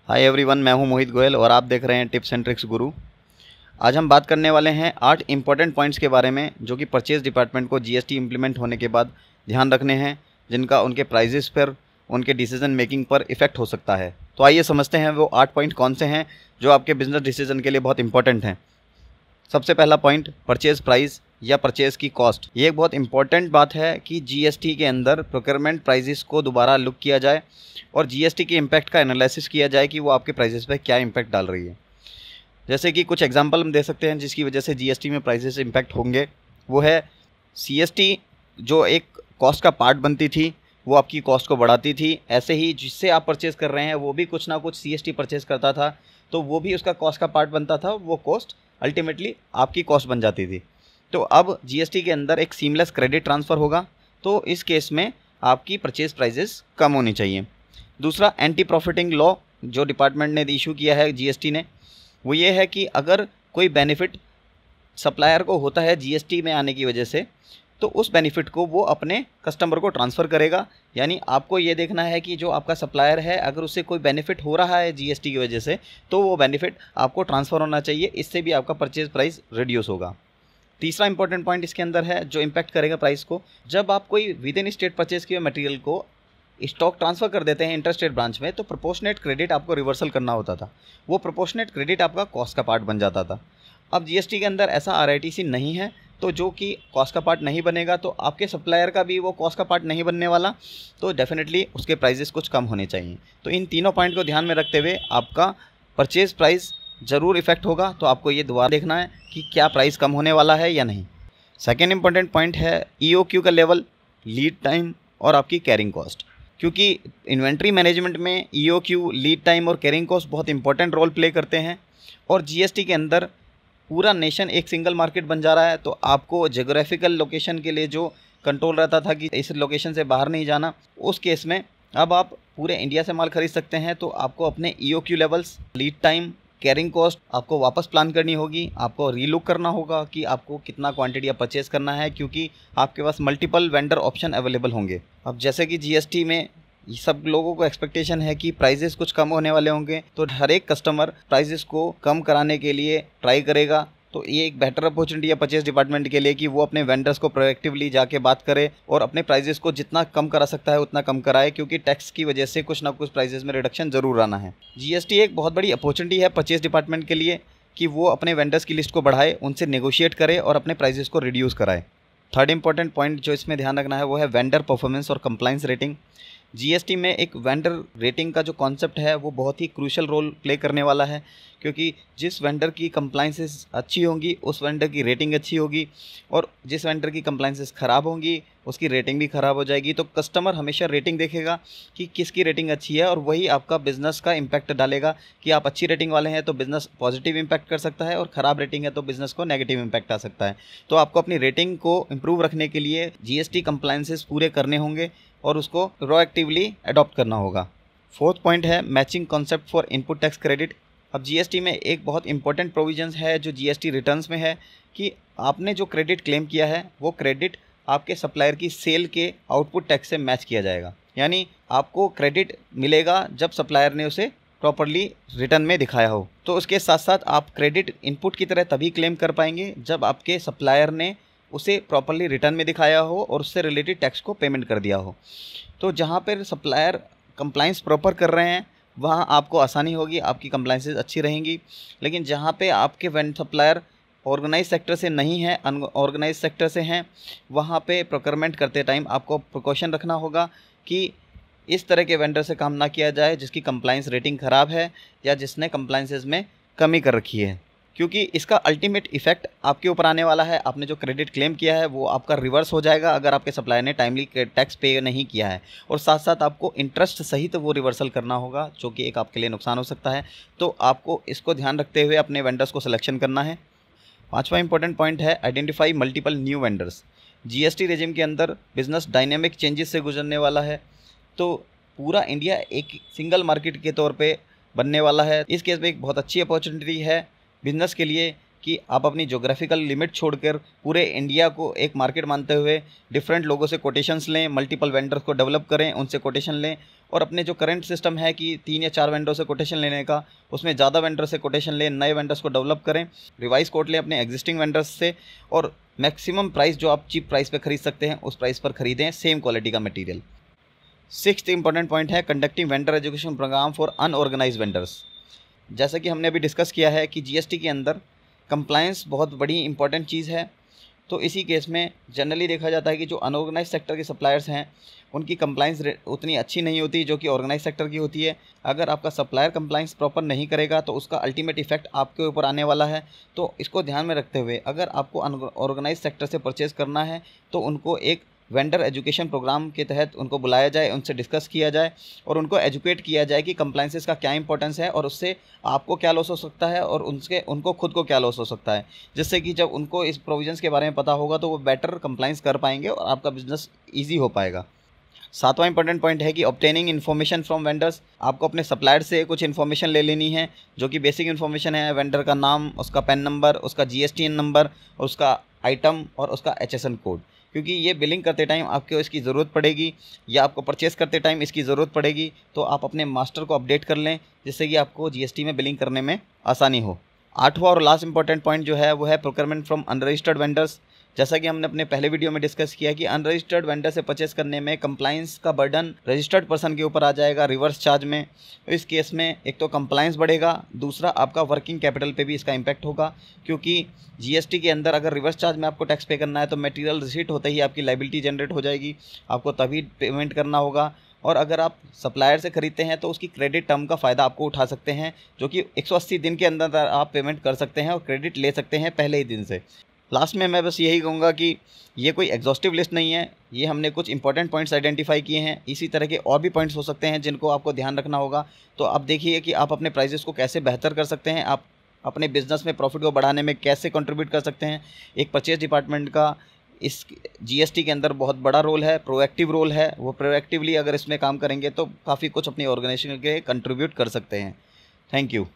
Hi everyone, मैं हूं मोहित गोयल और आप देख रहे हैं टिप्स एंड ट्रिक्स गुरु। आज हम बात करने वाले हैं 8 इंपॉर्टेंट पॉइंट्स के बारे में जो कि परचेज डिपार्टमेंट को जीएसटी इंप्लीमेंट होने के बाद ध्यान रखने हैं, जिनका उनके प्राइजेस पर, उनके डिसीजन मेकिंग पर इफेक्ट हो सकता है। तो आइए समझते हैं वो 8 पॉइंट कौन से हैं जो आपके बिजनेस डिसीजन के लिए बहुत इंपॉर्टेंट हैं। सबसे पहला पॉइंट, परचेज प्राइस या परचेज की कॉस्ट। ये एक बहुत इंपॉर्टेंट बात है कि जीएसटी के अंदर प्रोक्योरमेंट प्राइजेस को दोबारा लुक किया जाए और जीएसटी के इम्पैक्ट का एनालिसिस किया जाए कि वो आपके प्राइजेस पे क्या इम्पैक्ट डाल रही है। जैसे कि कुछ एग्जांपल हम दे सकते हैं जिसकी वजह से जीएसटी में प्राइजेस इम्पैक्ट होंगे। वो है सीएसटी, जो एक कॉस्ट का पार्ट बनती थी वो आपकी कॉस्ट को बढ़ाती थी। ऐसे ही जिससे आप परचेज कर रहे हैं वो भी कुछ ना कुछ सीएसटी परचेज करता था, तो वो भी उसका कॉस्ट का पार्ट बनता था। वो कॉस्ट अल्टीमेटली आपकी कॉस्ट बन जाती थी। तो अब जीएसटी के अंदर एक सीमलेस क्रेडिट ट्रांसफ़र होगा, तो इस केस में आपकी परचेज प्राइजेस कम होनी चाहिए। दूसरा, एंटी प्रॉफिटिंग लॉ जो डिपार्टमेंट ने इशू किया है जीएसटी ने, वो ये है कि अगर कोई बेनिफिट सप्लायर को होता है जीएसटी में आने की वजह से, तो उस बेनिफिट को वो अपने कस्टमर को ट्रांसफ़र करेगा। यानी आपको ये देखना है कि जो आपका सप्लायर है, अगर उससे कोई बेनिफिट हो रहा है जीएसटी की वजह से, तो वो बेनिफिट आपको ट्रांसफ़र होना चाहिए। इससे भी आपका परचेज प्राइस रिड्यूस होगा। तीसरा इंपॉर्टेंट पॉइंट इसके अंदर है जो इम्पैक्ट करेगा प्राइस को, जब आप कोई विद इन स्टेट परचेज किए मटेरियल को स्टॉक ट्रांसफ़र कर देते हैं इंटरस्टेट ब्रांच में, तो प्रोपोर्शनेट क्रेडिट आपको रिवर्सल करना होता था। वो प्रोपोर्शनेट क्रेडिट आपका कॉस्ट का पार्ट बन जाता था। अब जीएसटी के अंदर ऐसा आरआईटीसी नहीं है, तो जो कि कॉस्ट का पार्ट नहीं बनेगा, तो आपके सप्लायर का भी वो कॉस्ट का पार्ट नहीं बनने वाला, तो डेफिनेटली उसके प्राइजेस कुछ कम होने चाहिए। तो इन तीनों पॉइंट को ध्यान में रखते हुए आपका परचेज प्राइस ज़रूर इफेक्ट होगा। तो आपको ये दोबारा देखना है कि क्या प्राइस कम होने वाला है या नहीं। सेकेंड इंपॉर्टेंट पॉइंट है ईओक्यू का लेवल, लीड टाइम और आपकी कैरिंग कॉस्ट। क्योंकि इन्वेंट्री मैनेजमेंट में ईओक्यू, लीड टाइम और कैरिंग कॉस्ट बहुत इंपॉर्टेंट रोल प्ले करते हैं। और जीएसटी के अंदर पूरा नेशन एक सिंगल मार्केट बन जा रहा है, तो आपको जोग्राफिकल लोकेशन के लिए जो कंट्रोल रहता था कि इस लोकेशन से बाहर नहीं जाना, उस केस में अब आप पूरे इंडिया से माल खरीद सकते हैं। तो आपको अपने EOQ levels, lead time, carrying cost आपको वापस प्लान करनी होगी। आपको रीलुक करना होगा कि आपको कितना क्वांटिटी आप परचेज़ करना है, क्योंकि आपके पास मल्टीपल वेंडर ऑप्शन अवेलेबल होंगे। अब जैसे कि जीएसटी में सब लोगों को एक्सपेक्टेशन है कि प्राइजेस कुछ कम होने वाले होंगे, तो हर एक कस्टमर प्राइजेस को कम कराने के लिए ट्राई करेगा। तो ये एक बेटर अपॉर्चुनिटी है परचेज डिपार्टमेंट के लिए कि वो अपने वेंडर्स को प्रोएक्टिवली जाके बात करे और अपने प्राइजेस को जितना कम करा सकता है उतना कम कराए, क्योंकि टैक्स की वजह से कुछ ना कुछ प्राइजेस में रिडक्शन ज़रूर आना है। जीएसटी एक बहुत बड़ी अपॉर्चुनिटी है परचेज डिपार्टमेंट के लिए कि वो अपने वेंडर्स की लिस्ट को बढ़ाए, उनसे नेगोशिएट करे और अपने प्राइजेस को रिड्यूस कराए। थर्ड इंपॉर्टेंट पॉइंट जो इसमें ध्यान रखना है वो है वेंडर परफॉर्मेंस और कंप्लाइंस रेटिंग। जीएसटी में एक वेंडर रेटिंग का जो कॉन्सेप्ट है वो बहुत ही क्रूशियल रोल प्ले करने वाला है, क्योंकि जिस वेंडर की कंप्लाइंसेस अच्छी होंगी उस वेंडर की रेटिंग अच्छी होगी, और जिस वेंडर की कंप्लाइंसेस ख़राब होंगी उसकी रेटिंग भी ख़राब हो जाएगी। तो कस्टमर हमेशा रेटिंग देखेगा कि किसकी रेटिंग अच्छी है, और वही आपका बिज़नेस का इम्पैक्ट डालेगा कि आप अच्छी रेटिंग वाले हैं तो बिज़नेस पॉजिटिव इम्पैक्ट कर सकता है, और ख़राब रेटिंग है तो बिज़नेस को नेगेटिव इम्पैक्ट आ सकता है। तो आपको अपनी रेटिंग को इम्प्रूव रखने के लिए जीएसटी कंप्लाइंसेस पूरे करने होंगे और उसको प्रोएक्टिवली अडॉप्ट करना होगा। फोर्थ पॉइंट है matching concept for input tax credit. अब जीएसटी में एक बहुत इंपॉर्टेंट प्रोविजंस है जो जीएसटी रिटर्न्स में है कि आपने जो क्रेडिट क्लेम किया है वो क्रेडिट आपके सप्लायर की सेल के आउटपुट टैक्स से मैच किया जाएगा। यानी आपको क्रेडिट मिलेगा जब सप्लायर ने उसे प्रॉपरली रिटर्न में दिखाया हो। तो उसके साथ साथ आप क्रेडिट इनपुट की तरह तभी क्लेम कर पाएंगे जब आपके सप्लायर ने उसे प्रॉपरली रिटर्न में दिखाया हो और उससे रिलेटेड टैक्स को पेमेंट कर दिया हो। तो जहाँ पर सप्लायर कंप्लाइंस प्रॉपर कर रहे हैं वहाँ आपको आसानी होगी, आपकी कंप्लाइंसेस अच्छी रहेंगी। लेकिन जहाँ पे आपके वेंड सप्लायर ऑर्गेनाइज सेक्टर से नहीं है, अनऑर्गेनाइज सेक्टर से हैं, वहाँ पे प्रोक्योरमेंट करते टाइम आपको प्रिकॉशन रखना होगा कि इस तरह के वेंडर से काम ना किया जाए जिसकी कंप्लाइंस रेटिंग ख़राब है या जिसने कंप्लाइंसेस में कमी कर रखी है, क्योंकि इसका अल्टीमेट इफेक्ट आपके ऊपर आने वाला है। आपने जो क्रेडिट क्लेम किया है वो आपका रिवर्स हो जाएगा अगर आपके सप्लायर ने टाइमली टैक्स पे नहीं किया है, और साथ साथ आपको इंटरेस्ट सहित वो रिवर्सल करना होगा, जो कि एक आपके लिए नुकसान हो सकता है। तो आपको इसको ध्यान रखते हुए अपने वेंडर्स को सिलेक्शन करना है। पांचवा इंपॉर्टेंट पॉइंट है identify multiple new vendors. GST regime के अंदर बिजनेस डायनेमिक चेंजेस से गुजरने वाला है, तो पूरा इंडिया एक सिंगल मार्केट के तौर पे बनने वाला है। इस केस में एक बहुत अच्छी अपॉर्चुनिटी है बिज़नेस के लिए कि आप अपनी जोग्राफिकल लिमिट छोड़कर पूरे इंडिया को एक मार्केट मानते हुए डिफरेंट लोगों से कोटेशंस लें, मल्टीपल वेंडर्स को डेवलप करें, उनसे कोटेशन लें, और अपने जो करंट सिस्टम है कि 3 या 4 वेंडर से कोटेशन लेने का, उसमें ज़्यादा वेंडर से कोटेशन लें, नए वेंडर्स को डेवलप करें, रिवाइज कोट लें अपने एग्जिस्टिंग वेंडर्स से, और मैक्सिमम प्राइस जो आप चीप प्राइस पर खरीद सकते हैं उस प्राइस पर खरीदें सेम क्वालिटी का मटीरियल। 6th इंपॉर्टेंट पॉइंट है conducting vendor education programme for unorganised vendors. जैसा कि हमने अभी डिस्कस किया है कि जीएसटी के अंदर कंप्लायंस बहुत बड़ी इंपॉर्टेंट चीज़ है, तो इसी केस में जनरली देखा जाता है कि जो अनऑर्गेनाइज सेक्टर के सप्लायर्स हैं उनकी कंप्लायंस उतनी अच्छी नहीं होती जो कि ऑर्गेनाइज सेक्टर की होती है। अगर आपका सप्लायर कंप्लायंस प्रॉपर नहीं करेगा तो उसका अल्टीमेट इफेक्ट आपके ऊपर आने वाला है। तो इसको ध्यान में रखते हुए अगर आपको अनऑर्गेनाइज सेक्टर से परचेज़ करना है तो उनको एक वेंडर एजुकेशन प्रोग्राम के तहत उनको बुलाया जाए, उनसे डिस्कस किया जाए और उनको एजुकेट किया जाए कि कंप्लायंसेस का क्या इंपॉर्टेंस है और उससे आपको क्या लॉस हो सकता है और उनको खुद को क्या लॉस हो सकता है, जिससे कि जब उनको इस प्रोविजंस के बारे में पता होगा तो वो बेटर कंप्लायंस कर पाएंगे और आपका बिजनेस ईजी हो पाएगा। 7वां इंपॉर्टेंट पॉइंट है कि ऑब्टेनिंग इन्फॉर्मेशन फ्रॉम वेंडर्स। आपको अपने सप्लायर से कुछ इन्फॉर्मेशन ले लेनी है जो कि बेसिक इन्फॉर्मेशन है, वेंडर का नाम, उसका पैन नंबर, उसका जीएसटीएन नंबर, उसका आइटम और उसका एचएसएन कोड, क्योंकि ये बिलिंग करते टाइम आपको इसकी ज़रूरत पड़ेगी या आपको परचेज़ करते टाइम इसकी ज़रूरत पड़ेगी। तो आप अपने मास्टर को अपडेट कर लें जिससे कि आपको जीएसटी में बिलिंग करने में आसानी हो। 8वां और लास्ट इंपॉर्टेंट पॉइंट जो है वो है प्रोक्योरमेंट फ्रॉम अनरजिस्टर्ड वेंडर्स। जैसा कि हमने अपने पहले वीडियो में डिस्कस किया कि अनरजिस्टर्ड वेंडर से परचेस करने में कंप्लायंस का बर्डन रजिस्टर्ड पर्सन के ऊपर आ जाएगा रिवर्स चार्ज में। तो इस केस में एक तो कंप्लायंस बढ़ेगा, दूसरा आपका वर्किंग कैपिटल पे भी इसका इम्पैक्ट होगा, क्योंकि जीएसटी के अंदर अगर रिवर्स चार्ज में आपको टैक्स पे करना है तो मटेरियल रिसीट होते ही आपकी लायबिलिटी जनरेट हो जाएगी, आपको तभी पेमेंट करना होगा। और अगर आप सप्लायर से खरीदते हैं तो उसकी क्रेडिट टर्म का फ़ायदा आपको उठा सकते हैं जो कि 180 दिन के अंदर आप पेमेंट कर सकते हैं और क्रेडिट ले सकते हैं पहले ही दिन से। लास्ट में मैं बस यही कहूँगा कि ये कोई एग्जॉस्टिव लिस्ट नहीं है, ये हमने कुछ इंपॉर्टेंट पॉइंट्स आइडेंटिफाई किए हैं। इसी तरह के और भी पॉइंट्स हो सकते हैं जिनको आपको ध्यान रखना होगा। तो आप देखिए कि आप अपने प्राइजेस को कैसे बेहतर कर सकते हैं, आप अपने बिजनेस में प्रॉफिट को बढ़ाने में कैसे कंट्रीब्यूट कर सकते हैं। एक परचेज डिपार्टमेंट का इस जीएसटी के अंदर बहुत बड़ा रोल है, प्रोएक्टिव रोल है। वो प्रोएक्टिवली अगर इसमें काम करेंगे तो काफ़ी कुछ अपनी ऑर्गेनाइजेशन के कंट्रीब्यूट कर सकते हैं। Thank you.